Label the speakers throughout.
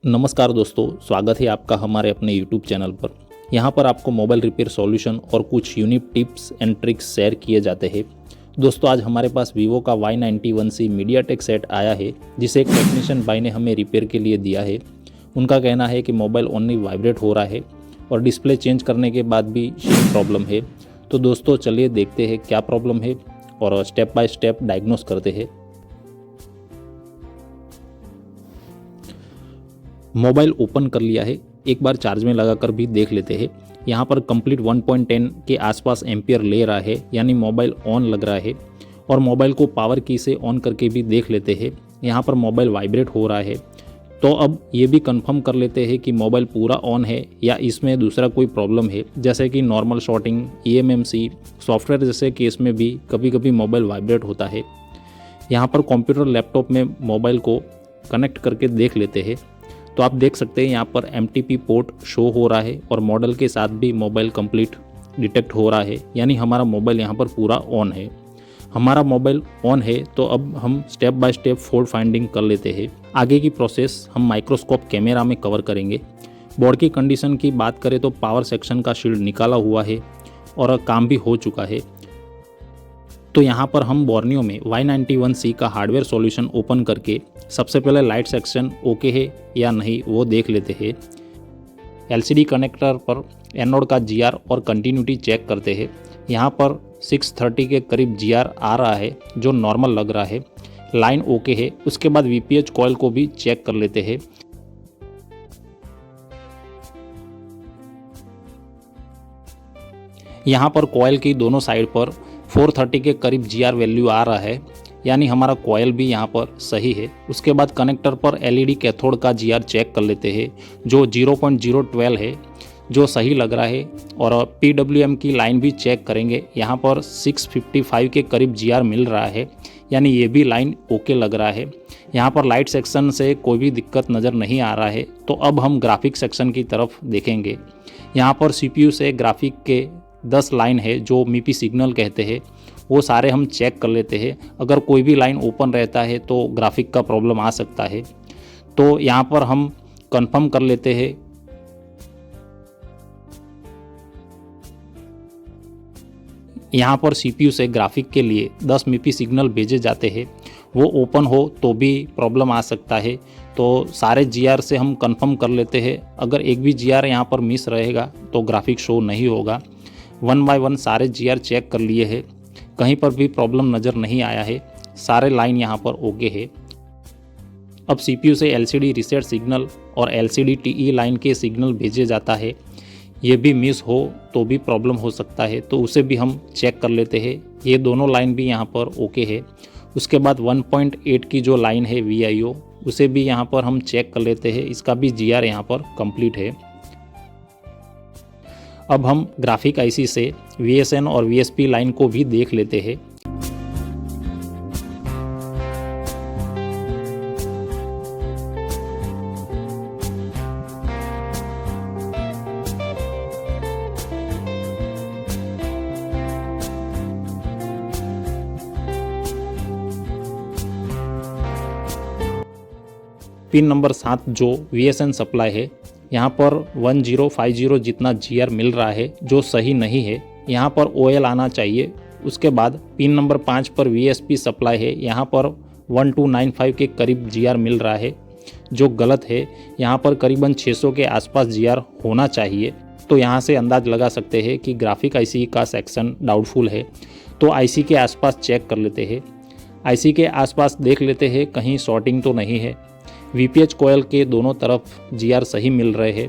Speaker 1: नमस्कार दोस्तों, स्वागत है आपका हमारे अपने YouTube चैनल पर। यहाँ पर आपको मोबाइल रिपेयर सॉल्यूशन और कुछ unique tips and tricks share किए जाते हैं। दोस्तों, आज हमारे पास वीवो का Y91C मीडियाटेक सेट आया है, जिसे एक टेक्नीशियन भाई ने हमें रिपेयर के लिए दिया है। उनका कहना है कि मोबाइल ओनली वाइब्रेट हो रहा है और डिस्प्ले चेंज करने के बाद भी सेम प्रॉब्लम है। तो दोस्तों चलिए देखते हैं क्या प्रॉब्लम है और स्टेप बाय स्टेप डायग्नोस करते हैं। मोबाइल ओपन कर लिया है, एक बार चार्ज में लगाकर भी देख लेते हैं। यहाँ पर कंप्लीट 1.10 के आसपास एम्पियर ले रहा है, यानी मोबाइल ऑन लग रहा है। और मोबाइल को पावर की से ऑन करके भी देख लेते हैं। यहाँ पर मोबाइल वाइब्रेट हो रहा है। तो अब ये भी कंफर्म कर लेते हैं कि मोबाइल पूरा ऑन है या इसमें दूसरा कोई प्रॉब्लम है, जैसे कि नॉर्मल शॉर्टिंग, eMMC सॉफ्टवेयर जैसे केस में भी कभी कभी मोबाइल वाइब्रेट होता है। यहाँ पर कंप्यूटर लैपटॉप में मोबाइल को कनेक्ट करके देख लेते हैं। तो आप देख सकते हैं यहाँ पर MTP पोर्ट शो हो रहा है और मॉडल के साथ भी मोबाइल कंप्लीट डिटेक्ट हो रहा है, यानी हमारा मोबाइल यहाँ पर पूरा ऑन है। हमारा मोबाइल ऑन है तो अब हम step by step fault finding कर लेते हैं। आगे की प्रोसेस हम माइक्रोस्कोप कैमरा में कवर करेंगे। बोर्ड की कंडीशन की बात करें तो पावर सेक्शन का शील्ड निकाला हुआ है और काम भी हो चुका है। तो यहाँ पर हम बोर्नियो में Y91C का हार्डवेयर सॉल्यूशन ओपन करके सबसे पहले लाइट सेक्शन ओके है या नहीं वो देख लेते हैं। LCD कनेक्टर पर एनोड का GR और कंटिन्यूटी चेक करते हैं। यहाँ पर 630 के करीब GR आ रहा है, जो नॉर्मल लग रहा है। लाइन ओके है। उसके बाद VPH कॉइल को भी चेक कर लेते हैं। यहाँ पर कॉइल की दोनों साइड पर 430 के करीब GR वैल्यू आ रहा है, यानी हमारा कॉइल भी यहाँ पर सही है। उसके बाद कनेक्टर पर LED कैथोड का GR चेक कर लेते हैं, जो 0.012 है, जो सही लग रहा है। और PWM की लाइन भी चेक करेंगे। यहाँ पर 655 के करीब GR मिल रहा है, यानी ये भी लाइन ओके लग रहा है। यहाँ पर लाइट सेक्शन से कोई भी दिक्कत नज़र नहीं आ रहा है। तो अब हम ग्राफिक सेक्शन की तरफ देखेंगे। यहाँ पर CPU से ग्राफिक के 10 लाइन है, जो MIPI सिग्नल कहते हैं, वो सारे हम चेक कर लेते हैं। अगर कोई भी लाइन ओपन रहता है तो ग्राफिक का प्रॉब्लम आ सकता है। तो यहाँ पर हम कंफर्म कर लेते हैं। यहाँ पर CPU से ग्राफिक के लिए 10 MIPI सिग्नल भेजे जाते हैं। वो ओपन हो तो भी प्रॉब्लम आ सकता है। तो सारे GR से हम कंफर्म कर लेते हैं। अगर एक भी GR यहाँ पर मिस रहेगा तो ग्राफिक शो नहीं होगा। 1 बाय 1 सारे GR चेक कर लिए हैं, कहीं पर भी प्रॉब्लम नज़र नहीं आया है। सारे लाइन यहाँ पर ओके है। अब CPU से LCD रीसेट सिग्नल और LCD TE लाइन के सिग्नल भेजे जाता है। ये भी मिस हो तो भी प्रॉब्लम हो सकता है, तो उसे भी हम चेक कर लेते हैं। ये दोनों लाइन भी यहाँ पर ओके है। उसके बाद 1.8 की जो लाइन है VIO, उसे भी यहाँ पर हम चेक कर लेते हैं। इसका भी GR यहाँ पर कंप्लीट है। अब हम ग्राफिक IC से VSN और VSP लाइन को भी देख लेते हैं। पिन नंबर 7 जो VSN सप्लाई है, यहाँ पर 1050 जितना GR मिल रहा है, जो सही नहीं है। यहाँ पर OL आना चाहिए। उसके बाद पिन नंबर 5 पर VSP सप्लाई है, यहाँ पर 1295 के करीब GR मिल रहा है, जो गलत है। यहाँ पर करीबन 600 के आसपास GR होना चाहिए। तो यहाँ से अंदाज लगा सकते हैं कि ग्राफिक IC का सेक्शन डाउटफुल है। तो IC के आसपास चेक कर लेते हैं। IC के आसपास देख लेते हैं कहीं शॉर्टिंग तो नहीं है। VPH कॉइल के दोनों तरफ GR सही मिल रहे हैं।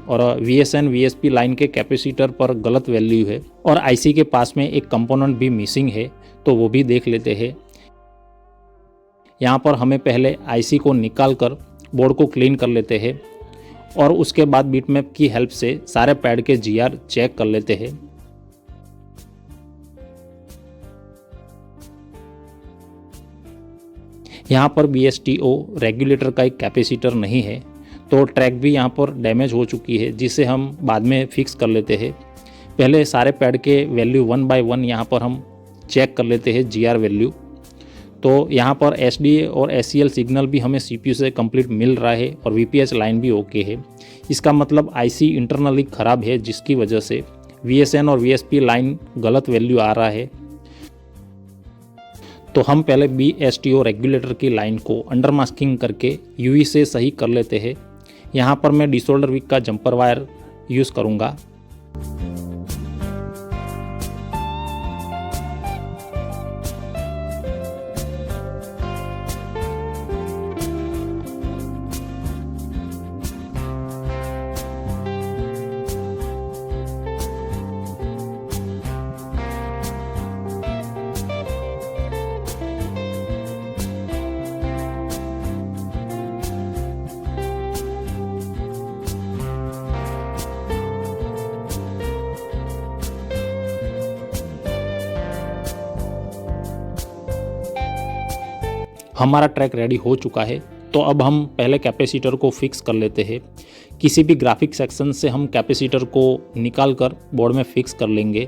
Speaker 1: और VSN VSP लाइन के कैपेसिटर पर गलत वैल्यू है और IC के पास में एक कंपोनेंट भी मिसिंग है, तो वो भी देख लेते हैं। यहाँ पर हमें पहले IC को निकाल कर बोर्ड को क्लीन कर लेते हैं और उसके बाद बिटमैप की हेल्प से सारे पैड के GR चेक कर लेते हैं। यहाँ पर BSTO रेगुलेटर का एक कैपेसिटर नहीं है, तो ट्रैक भी यहाँ पर डैमेज हो चुकी है, जिसे हम बाद में फिक्स कर लेते हैं। पहले सारे पैड के वैल्यू 1 बाय 1 यहाँ पर हम चेक कर लेते हैं GR वैल्यू। तो यहाँ पर SDA और SCL सिग्नल भी हमें CPU से कंप्लीट मिल रहा है और VPH लाइन भी ओके है। इसका मतलब IC इंटरनली ख़राब है, जिसकी वजह से VSN और VSP लाइन गलत वैल्यू आ रहा है। तो हम पहले BSTO रेगुलेटर की लाइन को अंडर मास्किंग करके UV से सही कर लेते हैं। यहाँ पर मैं डिसोल्डर विक का जंपर वायर यूज़ करूँगा। हमारा ट्रैक रेडी हो चुका है। तो अब हम पहले कैपेसिटर को फिक्स कर लेते हैं। किसी भी ग्राफिक सेक्शन से हम कैपेसिटर को निकाल कर बोर्ड में फिक्स कर लेंगे।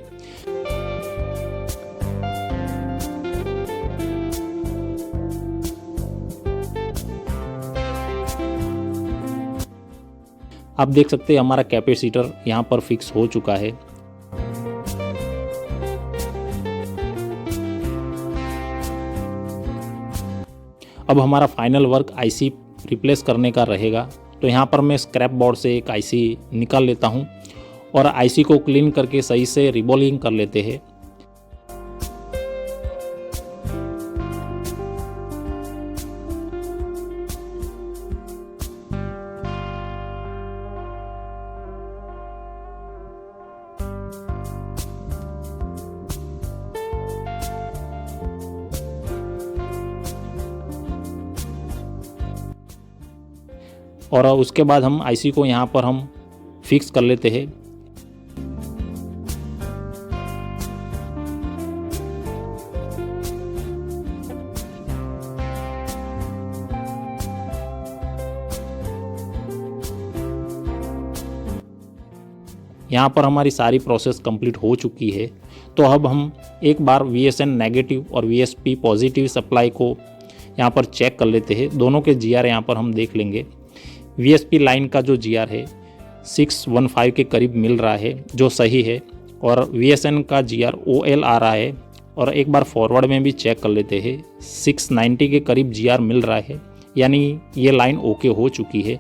Speaker 1: आप देख सकते हैं हमारा कैपेसिटर यहाँ पर फिक्स हो चुका है। अब हमारा फाइनल वर्क IC रिप्लेस करने का रहेगा। तो यहाँ पर मैं स्क्रैप बोर्ड से एक IC निकाल लेता हूँ और IC को क्लीन करके सही से रिबॉलिंग कर लेते हैं। और उसके बाद हम IC को यहाँ पर हम फिक्स कर लेते हैं। यहाँ पर हमारी सारी प्रोसेस कंप्लीट हो चुकी है। तो अब हम एक बार VSN नेगेटिव और VSP पॉजिटिव सप्लाई को यहाँ पर चेक कर लेते हैं। दोनों के GR यहाँ पर हम देख लेंगे। VSP लाइन का जो GR है 615 के करीब मिल रहा है, जो सही है, और VSN का GR OL आ रहा है। और एक बार फॉरवर्ड में भी चेक कर लेते हैं, 690 के करीब GR मिल रहा है, यानी ये लाइन ओके हो चुकी है।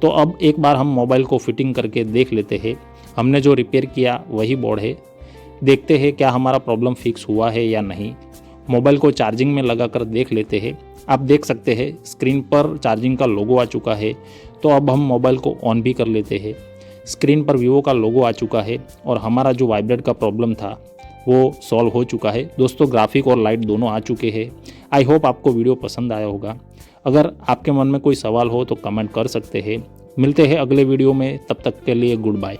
Speaker 1: तो अब एक बार हम मोबाइल को फिटिंग करके देख लेते हैं। हमने जो रिपेयर किया वही बोर्ड है। देखते हैं क्या हमारा प्रॉब्लम फिक्स हुआ है या नहीं। मोबाइल को चार्जिंग में लगाकर देख लेते हैं। आप देख सकते हैं स्क्रीन पर चार्जिंग का लोगो आ चुका है। तो अब हम मोबाइल को ऑन भी कर लेते हैं। स्क्रीन पर वीवो का लोगो आ चुका है और हमारा जो वाइब्रेट का प्रॉब्लम था वो सॉल्व हो चुका है। दोस्तों, ग्राफिक और लाइट दोनों आ चुके हैं। आई होप आपको वीडियो पसंद आया होगा। अगर आपके मन में कोई सवाल हो तो कमेंट कर सकते हैं। मिलते हैं अगले वीडियो में, तब तक के लिए गुड बाय।